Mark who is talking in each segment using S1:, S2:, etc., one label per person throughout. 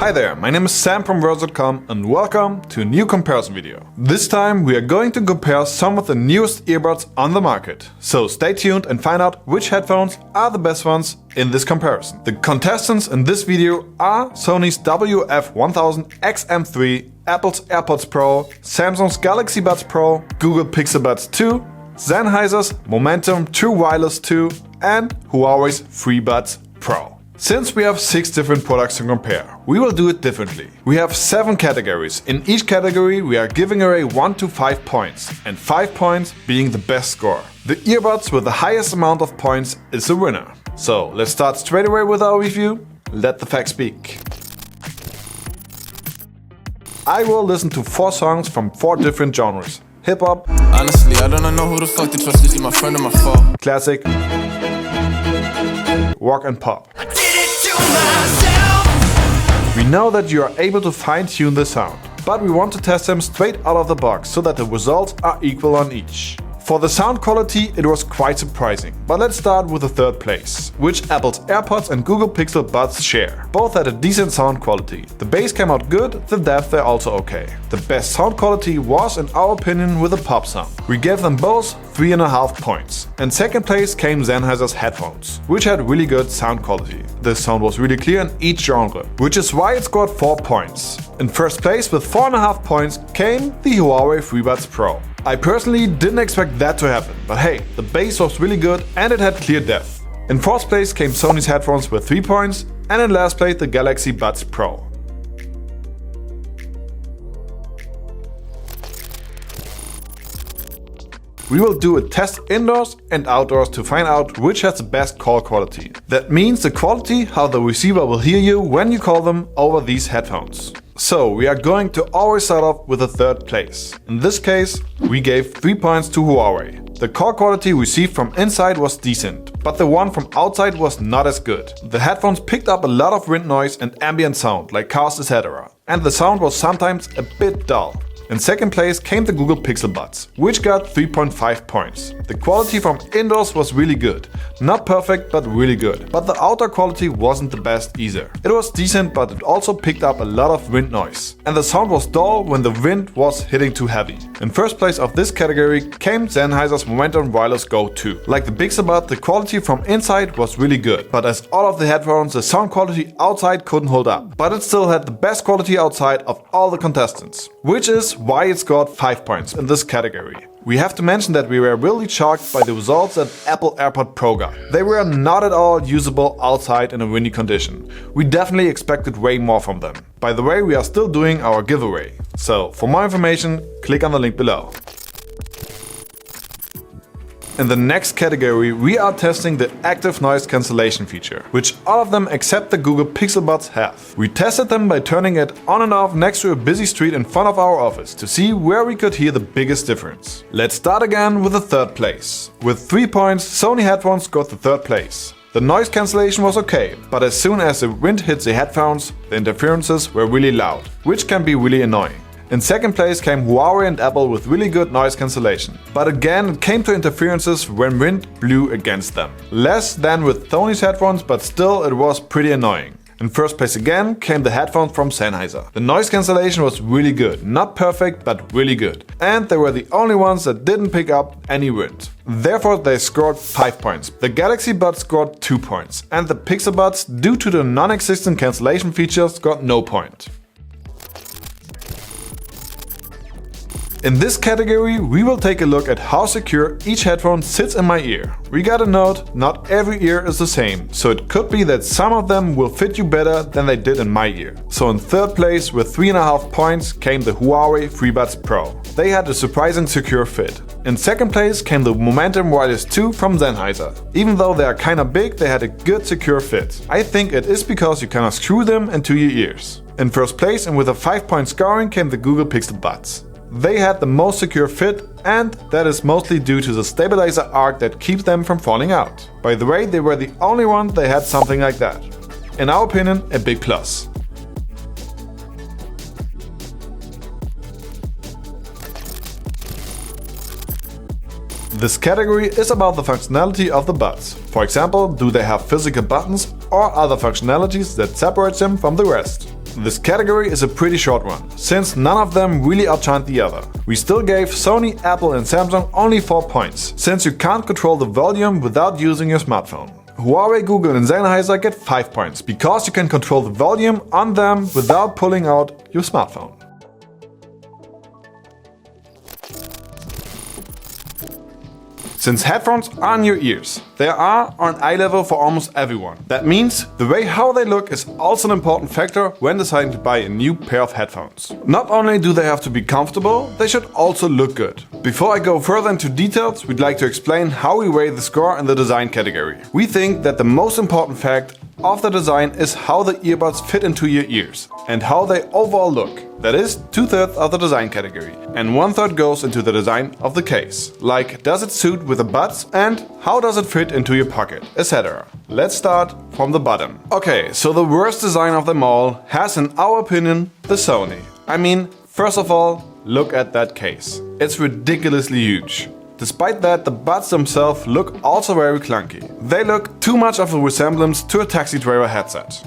S1: Hi there, my name is Sam from Earbuds.com and welcome to a new comparison video. This time we are going to compare some of the newest earbuds on the market. So stay tuned and find out which headphones are the best ones in this comparison. The contestants in this video are Sony's WF-1000XM3, Apple's AirPods Pro, Samsung's Galaxy Buds Pro, Google Pixel Buds 2, Sennheiser's Momentum True Wireless 2 and Huawei's FreeBuds Pro. Since we have 6 different products to compare, we will do it differently. We have 7 categories. In each category we are giving away 1 to 5 points, and 5 points being the best score. The earbuds with the highest amount of points is the winner. So let's start straight away with our review. Let the facts speak. I will listen to 4 songs from 4 different genres. Hip-hop.
S2: Honestly, I don't know who the fuck to trust. Is he my friend or my foe?
S1: Classic. Rock and pop. We know that you are able to fine-tune the sound, but we want to test them straight out of the box so that the results are equal on each. For the sound quality it was quite surprising, but let's start with the third place, which Apple's AirPods and Google Pixel Buds share. Both had a decent sound quality. The bass came out good, the depth they're also okay. The best sound quality was, in our opinion, with the pop sound. We gave them both 3.5 points. In second place came Sennheiser's headphones, which had really good sound quality. The sound was really clear in each genre, which is why it scored 4 points. In first place with 4.5 points came the Huawei FreeBuds Pro. I personally didn't expect that to happen, but hey, the bass was really good and it had clear depth. In fourth place came Sony's headphones with 3 points, and in last place the Galaxy Buds Pro. We will do a test indoors and outdoors to find out which has the best call quality. That means the quality how the receiver will hear you when you call them over these headphones. So we are going to always start off with a third place. In this case, we gave 3 points to Huawei. The call quality received from inside was decent, but the one from outside was not as good. The headphones picked up a lot of wind noise and ambient sound like cars etc. And the sound was sometimes a bit dull. In second place came the Google Pixel Buds, which got 3.5 points. The quality from indoors was really good. Not perfect, but really good. But the outdoor quality wasn't the best either. It was decent, but it also picked up a lot of wind noise. And the sound was dull when the wind was hitting too heavy. In first place of this category came Sennheiser's Momentum Wireless Go 2. Like the Pixel Bud, the quality from inside was really good. But as all of the headphones, the sound quality outside couldn't hold up. But it still had the best quality outside of all the contestants, which is why it scored 5 points in this category. We have to mention that we were really shocked by the results that Apple Airpods Pro got. They were not at all usable outside in a windy condition. We definitely expected way more from them. By the way, we are still doing our giveaway. So for more information, click on the link below. In the next category we are testing the active noise cancellation feature, which all of them except the Google Pixel Buds have. We tested them by turning it on and off next to a busy street in front of our office to see where we could hear the biggest difference. Let's start again with the third place. With 3 points, Sony headphones got the third place. The noise cancellation was okay, but as soon as the wind hits the headphones, the interferences were really loud, which can be really annoying. In second place came Huawei and Apple with really good noise cancellation. But again it came to interferences when wind blew against them. Less than with Sony's headphones, but still it was pretty annoying. In first place again came the headphones from Sennheiser. The noise cancellation was really good, not perfect but really good. And they were the only ones that didn't pick up any wind. Therefore they scored 5 points. The Galaxy Buds scored 2 points. And the Pixel Buds, due to the non-existent cancellation features, got no point. In this category we will take a look at how secure each headphone sits in my ear. We gotta note, not every ear is the same, so it could be that some of them will fit you better than they did in my ear. So in third place with 3.5 points came the Huawei FreeBuds Pro. They had a surprising secure fit. In second place came the Momentum Wireless 2 from Sennheiser. Even though they are kinda big, they had a good secure fit. I think it is because you cannot screw them into your ears. In first place and with a 5-point scoring came the Google Pixel Buds. They had the most secure fit, and that is mostly due to the stabilizer arc that keeps them from falling out. By the way, they were the only ones that had something like that. In our opinion, a big plus. This category is about the functionality of the buds. For example, do they have physical buttons or other functionalities that separate them from the rest? This category is a pretty short one, since none of them really outshined the other. We still gave Sony, Apple and Samsung only 4 points, since you can't control the volume without using your smartphone. Huawei, Google and Sennheiser get 5 points, because you can control the volume on them without pulling out your smartphone. Since headphones are in your ears, they are on eye level for almost everyone. That means the way how they look is also an important factor when deciding to buy a new pair of headphones. Not only do they have to be comfortable, they should also look good. Before I go further into details, we'd like to explain how we weigh the score in the design category. We think that the most important fact of the design is how the earbuds fit into your ears and how they overall look. That is 2/3 of the design category, and 1/3 goes into the design of the case. Like, does it suit with the buds and how does it fit into your pocket, etc. Let's start from the bottom. Okay, so the worst design of them all has, in our opinion, the Sony. I mean, first of all, look at that case. It's ridiculously huge. Despite that, the buds themselves look also very clunky. They look too much of a resemblance to a taxi driver headset.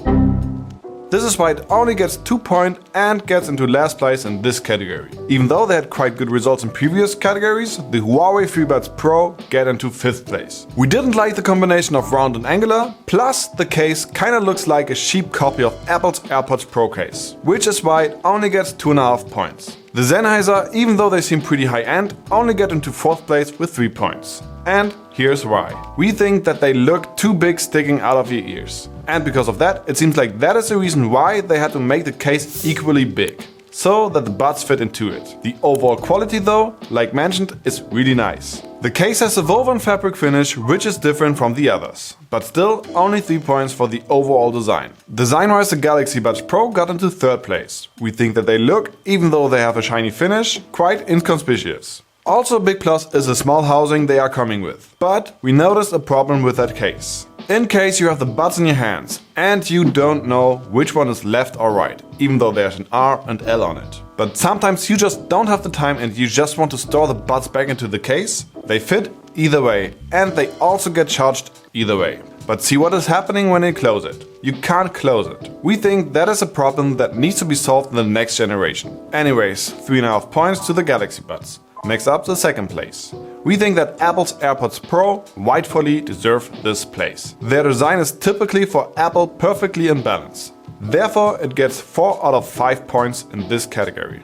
S1: This is why it only gets 2 points and gets into last place in this category. Even though they had quite good results in previous categories, the Huawei FreeBuds Pro get into 5th place. We didn't like the combination of round and angular, plus the case kinda looks like a cheap copy of Apple's Airpods Pro case, which is why it only gets 2.5 points. The Sennheiser, even though they seem pretty high-end, only get into 4th place with 3 points. And here's why. We think that they look too big sticking out of your ears. And because of that, it seems like that is the reason why they had to make the case equally big, so that the buds fit into it. The overall quality though, like mentioned, is really nice. The case has a woven fabric finish, which is different from the others, but still only 3 points for the overall design. Design-wise, the Galaxy Buds Pro got into 3rd place. We think that they look, even though they have a shiny finish, quite inconspicuous. Also a big plus is the small housing they are coming with. But we noticed a problem with that case. In case you have the buds in your hands and you don't know which one is left or right, even though there's an R and L on it. But sometimes you just don't have the time and you just want to store the buds back into the case. They fit either way and they also get charged either way. But see what is happening when you close it. You can't close it. We think that is a problem that needs to be solved in the next generation. Anyways, 3.5 points to the Galaxy Buds. Next up, the 2nd place. We think that Apple's AirPods Pro rightfully deserve this place. Their design is typically for Apple perfectly in balance. Therefore, it gets 4 out of 5 points in this category.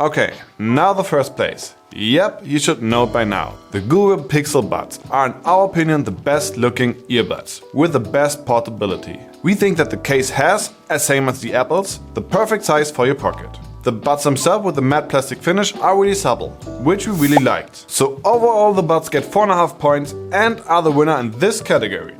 S1: Okay, now the 1st place. Yep, you should know it by now. The Google Pixel Buds are in our opinion the best looking earbuds, with the best portability. We think that the case has, as same as the Apples, the perfect size for your pocket. The buds themselves with the matte plastic finish are really supple, which we really liked. So overall the buds get 4.5 points and are the winner in this category.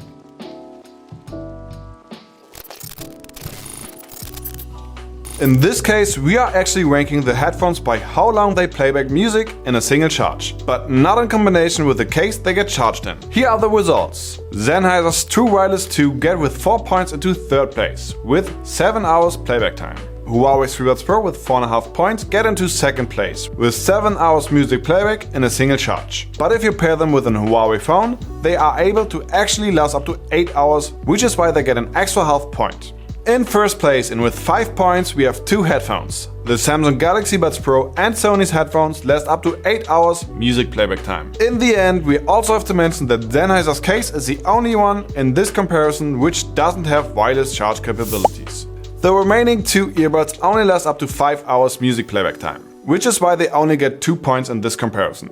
S1: In this case, we are actually ranking the headphones by how long they play back music in a single charge, but not in combination with the case they get charged in. Here are the results. Sennheiser's True Wireless 2 get with 4 points into 3rd place, with 7 hours playback time. Huawei's FreeBuds Pro with 4.5 points get into 2nd place, with 7 hours music playback in a single charge. But if you pair them with a Huawei phone, they are able to actually last up to 8 hours, which is why they get an extra half point. In 1st place and with 5 points we have 2 headphones. The Samsung Galaxy Buds Pro and Sony's headphones last up to 8 hours music playback time. In the end, we also have to mention that Sennheiser's case is the only one in this comparison which doesn't have wireless charge capabilities. The remaining 2 earbuds only last up to 5 hours music playback time, which is why they only get 2 points in this comparison.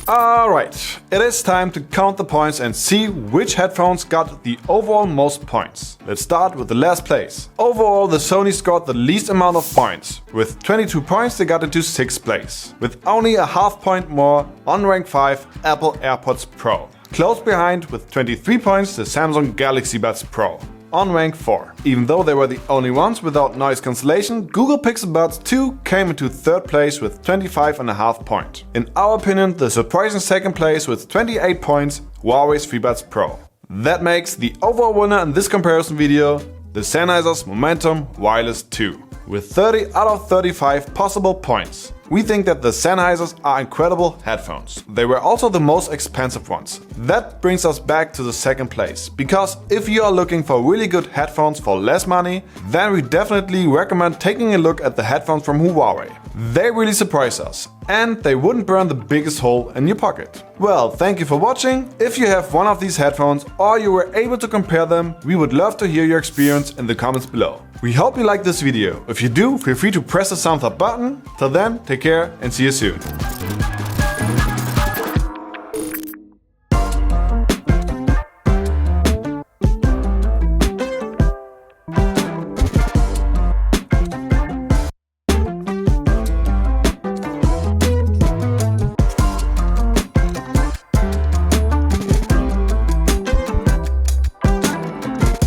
S1: Alright, it is time to count the points and see which headphones got the overall most points. Let's start with the last place. Overall, the Sony scored the least amount of points. With 22 points they got into 6th place, with only a half point more on rank 5 Apple Airpods Pro. Close behind with 23 points the Samsung Galaxy Buds Pro, on rank 4. Even though they were the only ones without noise cancellation, Google Pixel Buds 2 came into 3rd place with 25.5 points. In our opinion, the surprising 2nd place with 28 points, Huawei's FreeBuds Pro. That makes the overall winner in this comparison video the Sennheiser's Momentum Wireless 2, with 30 out of 35 possible points. We think that the Sennheisers are incredible headphones. They were also the most expensive ones. That brings us back to the second place, because if you are looking for really good headphones for less money, then we definitely recommend taking a look at the headphones from Huawei. They really surprise us, and they wouldn't burn the biggest hole in your pocket. Well, thank you for watching. If you have one of these headphones or you were able to compare them, we would love to hear your experience in the comments below. We hope you liked this video. If you do, feel free to press the thumbs up button. Till then, take care and see you soon.